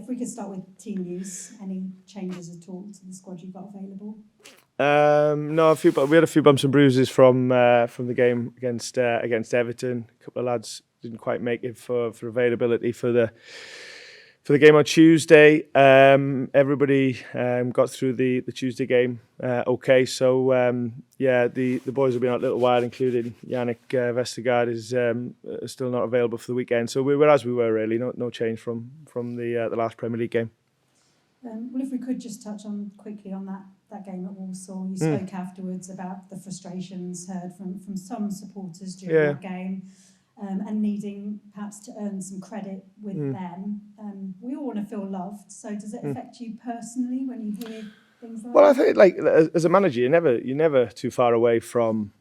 If we could start with team news, any changes at all to the squad you've got available? No, we had a few bumps and bruises from the game against Everton. A couple of lads didn't quite make it for availability for the game on Tuesday. Everybody got through the Tuesday game okay. So the boys have been out a little while, including Yannick Vestergaard is still not available for the weekend. So we were as we were really. No change from the last Premier League game. Well, if we could just touch on quickly on that game at Walsall. You spoke afterwards about the frustrations heard from some supporters during that game. And needing perhaps to earn some credit with them. We all want to feel loved. So does it affect you personally when you hear things like that? Well, I think like as a manager, you're never too far away from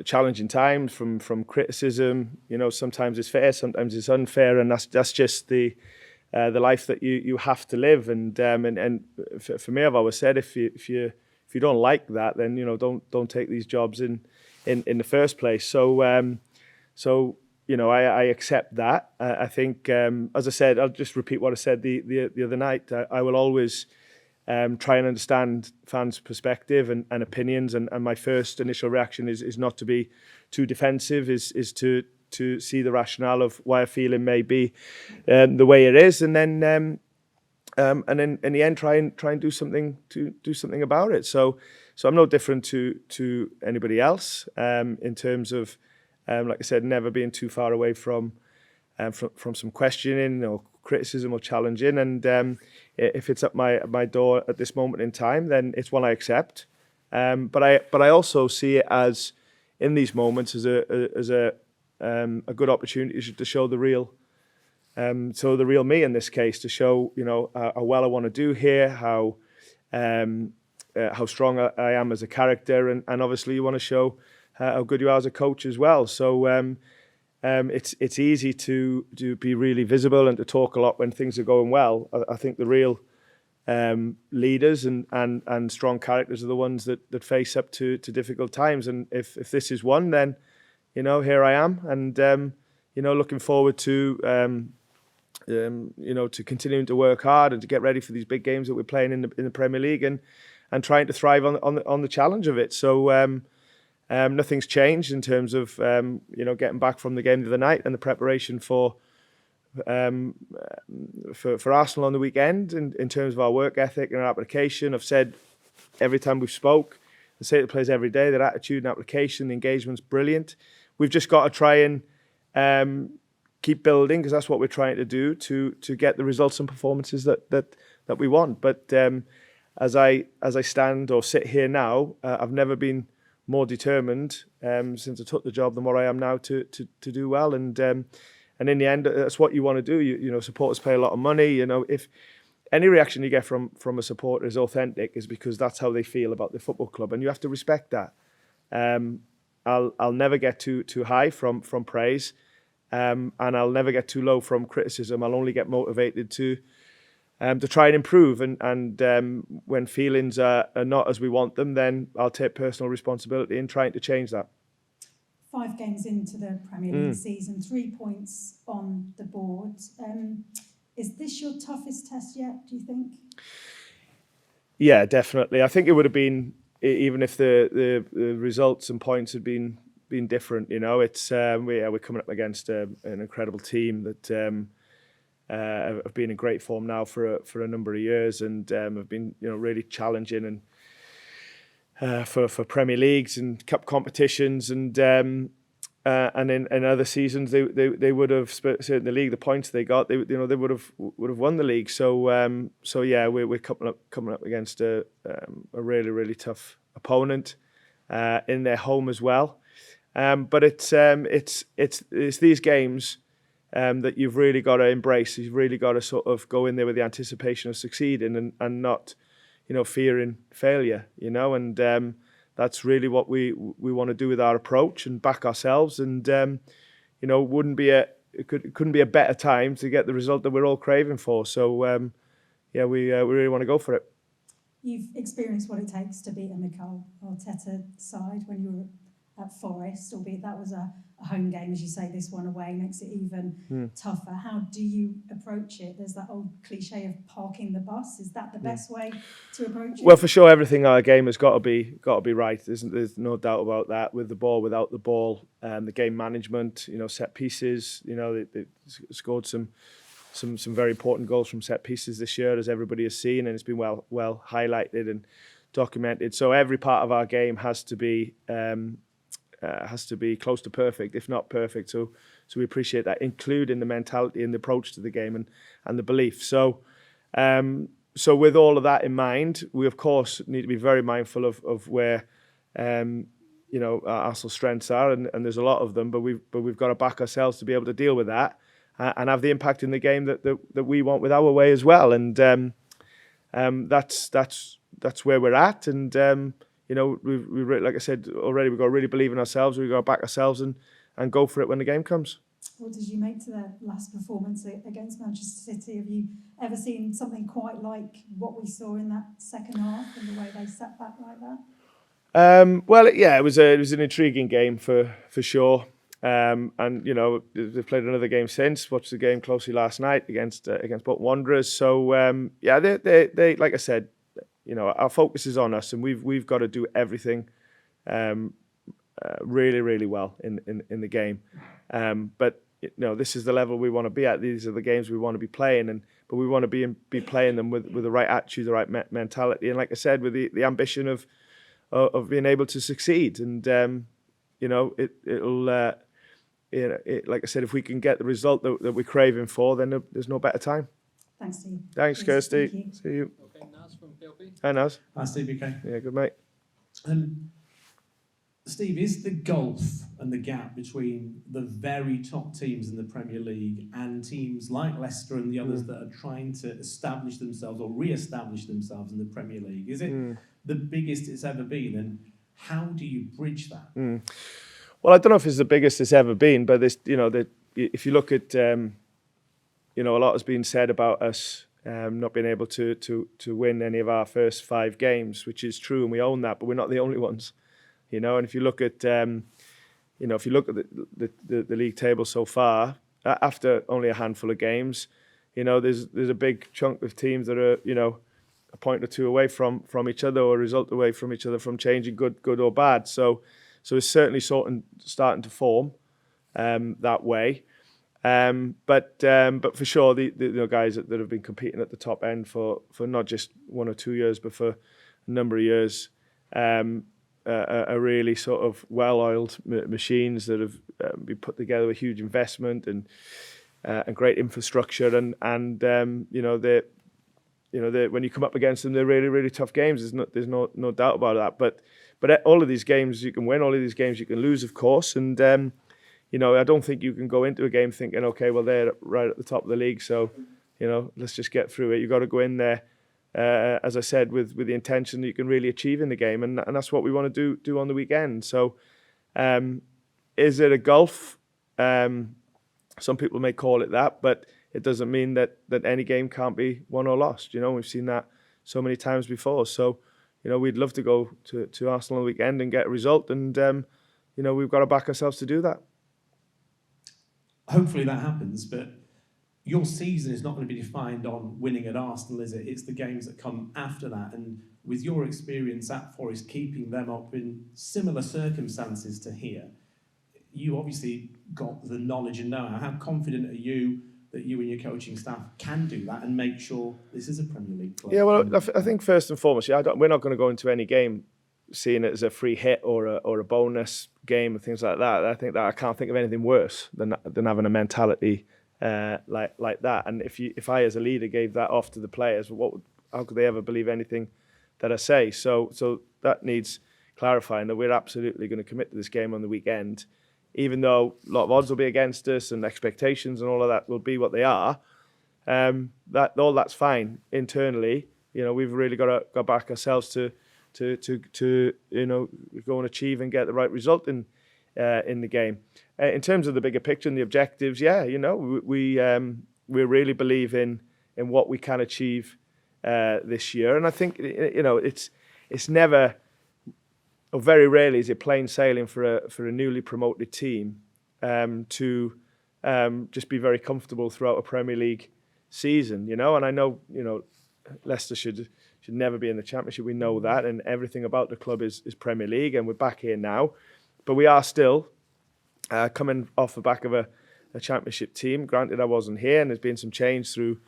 challenging times, from criticism. You know, sometimes it's fair, sometimes it's unfair, and that's just the life that you have to live. And for me, I've always said if you don't like that, then don't take these jobs in the first place. So I accept that. I think, as I said, I'll just repeat what I said the other night. I will always try and understand fans' perspective and opinions. And my first initial reaction is not to be too defensive, is to see the rationale of why a feeling may be the way it is, and then in the end try and do something about it. So I'm no different to anybody else in terms of, like I said, never being too far away from some questioning or criticism or challenging. And if it's at my door at this moment in time, then it's one I accept. But I also see it as, in these moments, as a good opportunity to show the real. So the real me in this case, to show how well I want to do here, how strong I am as a character, and obviously you want to show how good you are as a coach as well. So it's easy to be really visible and to talk a lot when things are going well. I think the real leaders and strong characters are the ones that face up to difficult times. And if this is one, then here I am, and looking forward to to continuing to work hard and to get ready for these big games that we're playing in the Premier League, and trying to thrive on the challenge of it. So nothing's changed in terms of getting back from the game the other night and the preparation for Arsenal on the weekend. In terms of our work ethic and our application, I've said every time we've spoke, I say to the players every day, their attitude and application, the engagement's brilliant. We've just got to try and keep building, because that's what we're trying to do to get the results and performances that we want. But as I stand or sit here now, I've never been more determined since I took the job than what I am now to do well. And in the end, that's what you want to do. Supporters pay a lot of money. If any reaction you get from a supporter is authentic, is because that's how they feel about the football club, and you have to respect that. I'll never get too high from praise, and I'll never get too low from criticism. I'll only get motivated to try and improve. And when feelings are not as we want them, then I'll take personal responsibility in trying to change that. 5 games into the Premier League season, 3 points on the board. Is this your toughest test yet, do you think? Yeah, definitely. I think it would have been, even if the results and points had been different. It's we're coming up against an incredible team that have been in great form now for a number of years, and have been really challenging and for Premier Leagues and cup competitions, and in other seasons they would have, certainly the league, the points they got, they would have won the league. So yeah, we're coming up against a really, really tough opponent in their home as well. But it's these games that you've really got to embrace. You've really got to sort of go in there with the anticipation of succeeding and not, fearing failure. And that's really what we want to do with our approach, and back ourselves. And it couldn't be a better time to get the result that we're all craving for. So we really want to go for it. You've experienced what it takes to beat a Mikel Arteta side when you were at Forest, albeit that was a a home game, as you say, this one away makes it even tougher. How do you approach it? There's that old cliche of parking the bus. Is that the best way to approach it? Well, for sure, everything in our game has got to be right. There's no doubt about that. With the ball, without the ball, the game management, set pieces. They scored some very important goals from set pieces this year, as everybody has seen, and it's been well highlighted and documented. So every part of our game has to be close to perfect, if not perfect. So we appreciate that, including the mentality and the approach to the game and the belief. So with all of that in mind, we of course need to be very mindful of where our Arsenal strengths are, and there's a lot of them. But we've got to back ourselves to be able to deal with that and have the impact in the game that we want with our way as well. And that's where we're at. And we like I said already, we've got to really believe in ourselves. We've got to back ourselves and go for it when the game comes. What did you make to their last performance against Manchester City? Have you ever seen something quite like what we saw in that second half and the way they sat back like that? It was an intriguing game for sure. And they've played another game since. Watched the game closely last night against Bolton Wanderers. So they like I said, our focus is on us, and we've got to do everything really, really well in the game. But this is the level we want to be at. These are the games we want to be playing, but we want to be playing them with the right attitude, the right mentality, and like I said, with the ambition of being able to succeed. And it'll like I said, if we can get the result that we're craving for, then there's no better time. Thanks, Steve. Thanks, Kirsty. Thank you. See you. Okay, Naz from PLP. Hi, Naz. Hi, Steve. Okay. Yeah, good mate. Steve, is the gulf and the gap between the very top teams in the Premier League and teams like Leicester and the others that are trying to establish themselves or re-establish themselves in the Premier League, is it the biggest it's ever been? And how do you bridge that? Well, I don't know if it's the biggest it's ever been, but if you look at, a lot has been said about us not being able to win any of our first 5 games, which is true, and we own that, but we're not the only ones. And if you look at, the league table so far, after only a handful of games, there's a big chunk of teams that are, a point or two away from each other, or a result away from each other, from changing good or bad. So it's certainly starting to form that way. But for sure, the guys that have been competing at the top end for not just 1 or 2 years, but for a number of years, are really sort of well-oiled machines that have been put together with huge investment and great infrastructure. And when you come up against them, they're really, really tough games. There's no doubt about that. But all of these games you can win, all of these games you can lose, of course. And I don't think you can go into a game thinking, okay, well, they're right at the top of the league, so let's just get through it. You've got to go in there, as I said, with the intention that you can really achieve in the game, and that's what we want to do on the weekend. So, is it a gulf? Some people may call it that, but it doesn't mean that any game can't be won or lost. We've seen that so many times before. So, we'd love to go to Arsenal on the weekend and get a result, and we've got to back ourselves to do that. Hopefully that happens, but your season is not going to be defined on winning at Arsenal, is it? It's the games that come after that. And with your experience at Forest, keeping them up in similar circumstances to here, you obviously got the knowledge and know-how. How confident are you that you and your coaching staff can do that and make sure this is a Premier League club? Yeah, well, I think first and foremost, we're not going to go into any game seeing it as a free hit or a bonus game and things like that. I think that I can't think of anything worse than having a mentality like that. And if I as a leader gave that off to the players, how could they ever believe anything that I say? So that needs clarifying, that we're absolutely going to commit to this game on the weekend, even though a lot of odds will be against us and expectations and all of that will be what they are. That's fine internally. We've really got to back ourselves to go and achieve and get the right result in the game. In terms of the bigger picture and the objectives, we really believe in what we can achieve this year. And I think it's never, or very rarely, is it plain sailing for a newly promoted team to just be very comfortable throughout a Premier League season, you know. And I know, you know, Leicester should never be in the Championship. We know that, and everything about the club is Premier League, and we're back here now. But we are still coming off the back of a Championship team. Granted, I wasn't here, and there's been some change through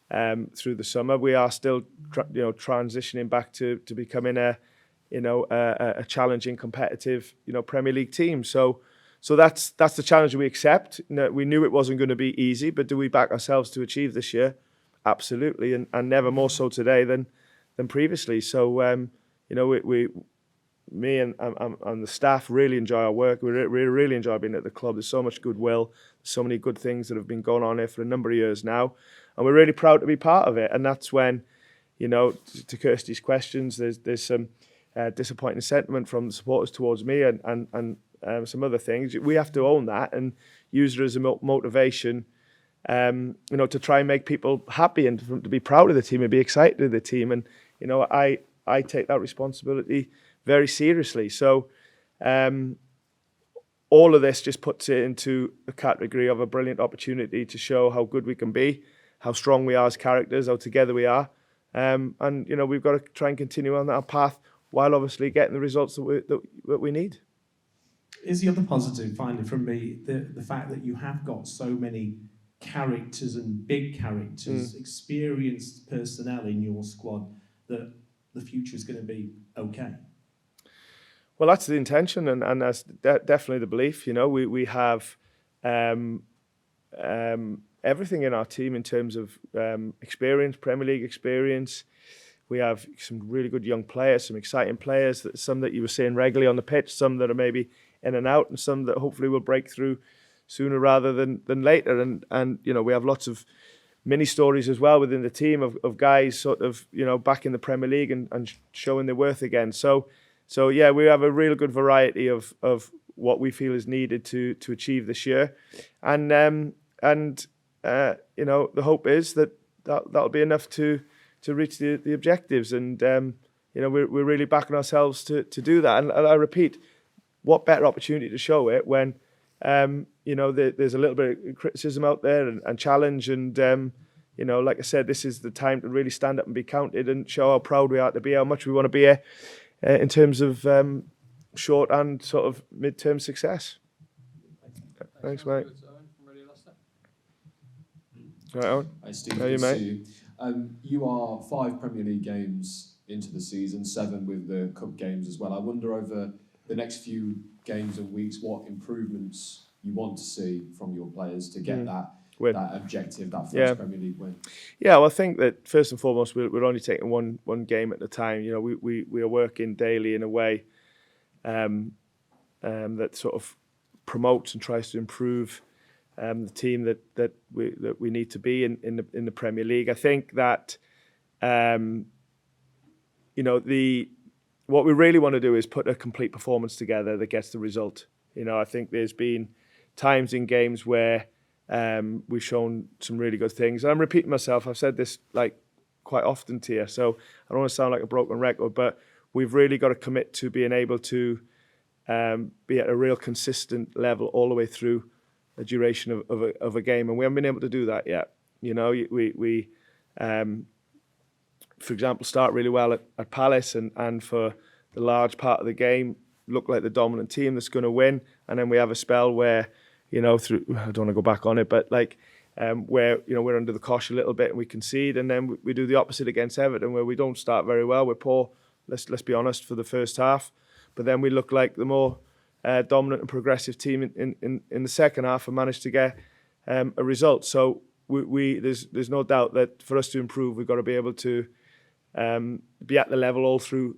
the summer. We are still, transitioning back to becoming a challenging, competitive, Premier League team. So that's the challenge we accept. We knew it wasn't going to be easy, but do we back ourselves to achieve this year? Absolutely, and never more so today than previously. So me and the staff really enjoy our work. We really enjoy being at the club. There's so much goodwill, so many good things that have been going on here for a number of years now, and we're really proud to be part of it. And that's when, to Kirsty's questions, there's some disappointing sentiment from the supporters towards me and some other things. We have to own that and use it as a motivation, to try and make people happy and to be proud of the team and be excited of the team. And I take that responsibility very seriously. So all of this just puts it into a category of a brilliant opportunity to show how good we can be, how strong we are as characters, how together we are. And we've got to try and continue on that path while obviously getting the results that we need. Is the other positive, finally, from me, the fact that you have got so many characters and big characters, experienced personnel in your squad, that the future is going to be okay? Well, that's the intention, and that's definitely the belief. We have everything in our team in terms of experience, Premier League experience. We have some really good young players, some exciting players, some that you were seeing regularly on the pitch, some that are maybe in and out, and some that hopefully will break through sooner rather than later. And we have lots of mini stories as well within the team of guys sort of, back in the Premier League and showing their worth again. So yeah, we have a real good variety of what we feel is needed to achieve this year. And the hope is that'll be enough to reach the objectives. And we're really backing ourselves to do that. And I repeat, what better opportunity to show it when there's a little bit of criticism out there and challenge, and like I said, this is the time to really stand up and be counted and show how proud we are to be, how much we want to be here in terms of short and sort of mid-term success. Thanks, mate. Right, Owen. Hi, Steve. How are you, mate? You are 5 Premier League games into the season, 7 with the cup games as well. I wonder over the next few games and weeks what improvements you want to see from your players to get that objective, that first Premier League win. Yeah, well, I think that first and foremost we're only taking one game at a time. We are working daily in a way that sort of promotes and tries to improve the team that we need to be in the Premier League. I think that what we really want to do is put a complete performance together that gets the result. I think there's been times in games where we've shown some really good things. And I'm repeating myself. I've said this quite often to you, so I don't want to sound like a broken record, but we've really got to commit to being able to be at a real consistent level all the way through the duration of a game, and we haven't been able to do that yet. We for example, start really well at Palace and for the large part of the game look like the dominant team that's going to win, and then we have a spell where I don't want to go back on it, but where we're under the cosh a little bit and we concede, and then we do the opposite against Everton where we don't start very well. We're poor, let's be honest, for the first half, but then we look like the more dominant and progressive team in the second half and manage to get a result. So there's no doubt that for us to improve, we've got to be able to be at the level all through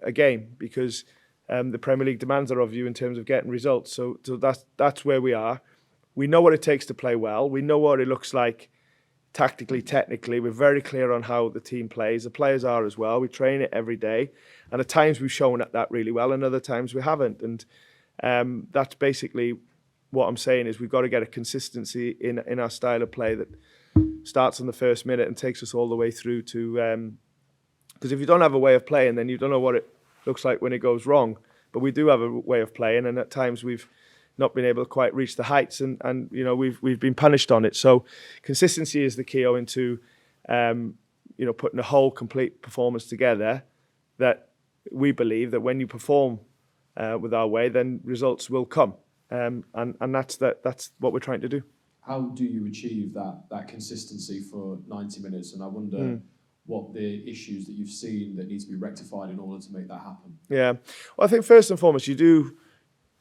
a game, because the Premier League demands that of you in terms of getting results. So that's where we are. We know what it takes to play well. We know what it looks like tactically, technically. We're very clear on how the team plays. The players are as well. We train it every day. And at times we've shown that really well, and other times we haven't. And that's basically what I'm saying, is we've got to get a consistency in our style of play that starts on the first minute and takes us all the way through to... Because if you don't have a way of playing, then you don't know what it looks like when it goes wrong. But we do have a way of playing, and at times we've not been able to quite reach the heights, and you know, we've been punished on it. So consistency is the key owing to you know, putting a whole complete performance together, that we believe that when you perform with our way, then results will come. And that's what we're trying to do. How do you achieve that consistency for 90 minutes? And I wonder what the issues that you've seen that need to be rectified in order to make that happen. Yeah, well, I think first and foremost, you do,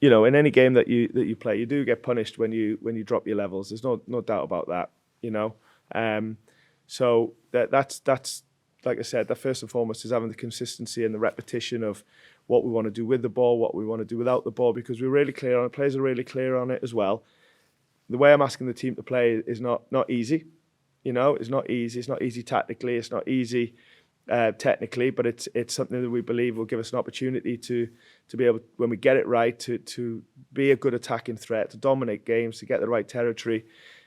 you know, in any game that you play, you do get punished when you drop your levels. There's no doubt about that, you know. So that's like I said, that first and foremost is having the consistency and the repetition of what we want to do with the ball, what we want to do without the ball, because we're really clear on it. Players are really clear on it as well. The way I'm asking the team to play is not easy. You know, it's not easy. It's not easy tactically. It's not easy technically, but it's something that we believe will give us an opportunity to be able, when we get it right, to be a good attacking threat, to dominate games, to get the right territory,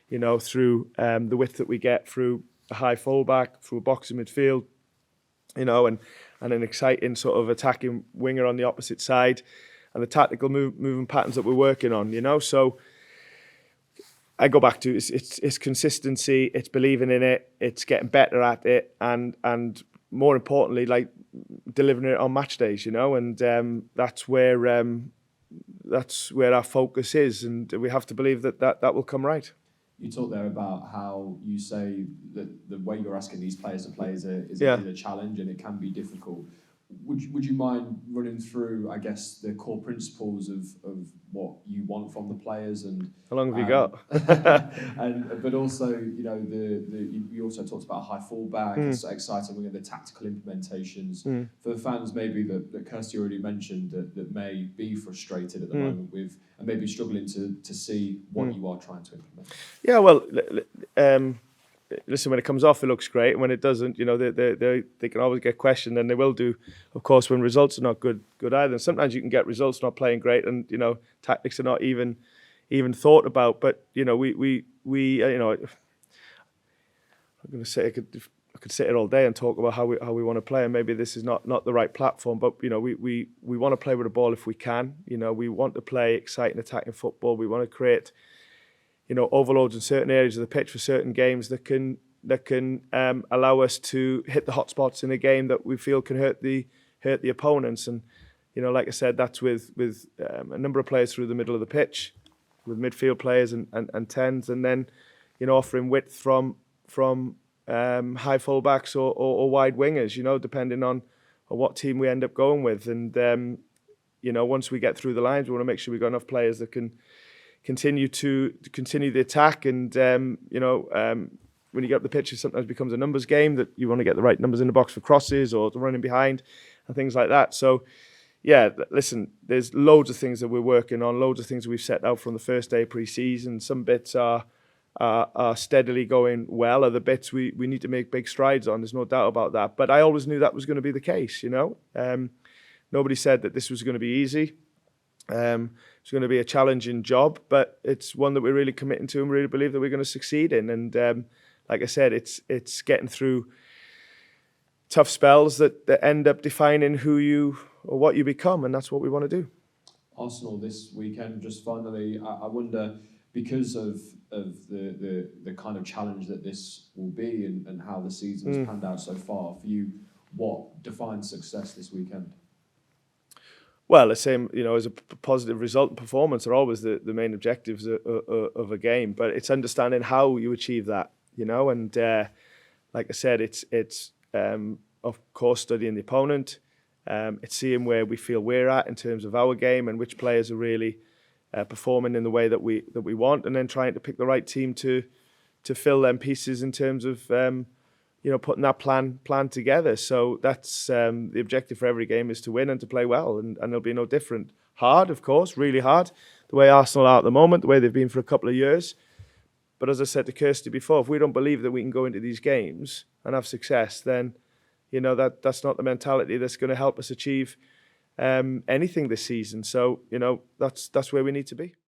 you know, through the width that we get through a high fullback, through a box in midfield, you know, and an exciting sort of attacking winger on the opposite side, and the tactical moving patterns that we're working on, you know. So I go back to it's consistency, it's believing in it, it's getting better at it, and more importantly, like delivering it on match days, you know, and that's where our focus is, and we have to believe that will come right. You talked there about how you say that the way you're asking these players to play is a challenge, and it can be difficult. Would you mind running through, I guess, the core principles of what you want from the players, and how long have you got? But also, you know, you also talked about high fullback, it's exciting. We have the tactical implementations for the fans, maybe that Kirsty already mentioned, that may be frustrated at the moment with, and maybe struggling to see what you are trying to implement. Yeah, well, listen, when it comes off, it looks great. And when it doesn't, you know, they can always get questioned, and they will do, of course, when results are not good either. And sometimes you can get results not playing great, and you know, tactics are not even thought about. But you know, we you know, I'm going to say I could sit here all day and talk about how we want to play, and maybe this is not the right platform. But you know, we want to play with the ball if we can. You know, we want to play exciting attacking football. We want to create, you know, overloads in certain areas of the pitch for certain games that can allow us to hit the hot spots in a game that we feel can hurt the opponents. And you know, like I said, that's with a number of players through the middle of the pitch, with midfield players and tens, and then, you know, offering width from high fullbacks or wide wingers, you know, depending on what team we end up going with. And you know, once we get through the lines, we want to make sure we've got enough players that can continue the attack. And you know, when you get up the pitch, it sometimes becomes a numbers game, that you want to get the right numbers in the box for crosses or running behind and things like that. So yeah, listen, there's loads of things that we're working on, loads of things that we've set out from the first day of pre-season. Some bits are steadily going well. Other bits we need to make big strides on. There's no doubt about that. But I always knew that was going to be the case, you know. Nobody said that this was going to be easy. It's going to be a challenging job, but it's one that we're really committing to and really believe that we're going to succeed in. And like I said, it's getting through tough spells that end up defining who you or what you become, and that's what we want to do. Arsenal this weekend, just finally, I wonder, because of the kind of challenge that this will be, and how the season's panned out so far for you, what defines success this weekend? Well, the same, you know, as a positive result and performance are always the main objectives of a game, but it's understanding how you achieve that, you know. And like I said, it's of course studying the opponent, it's seeing where we feel we're at in terms of our game and which players are really performing in the way that we want, and then trying to pick the right team to fill them pieces in terms of you know, putting that plan together. So that's the objective for every game, is to win and to play well, and it'll be no different. Hard, of course, really hard, the way Arsenal are at the moment, the way they've been for a couple of years. But as I said to Kirsty before, if we don't believe that we can go into these games and have success, then you know, that's not the mentality that's going to help us achieve anything this season. So you know, that's where we need to be.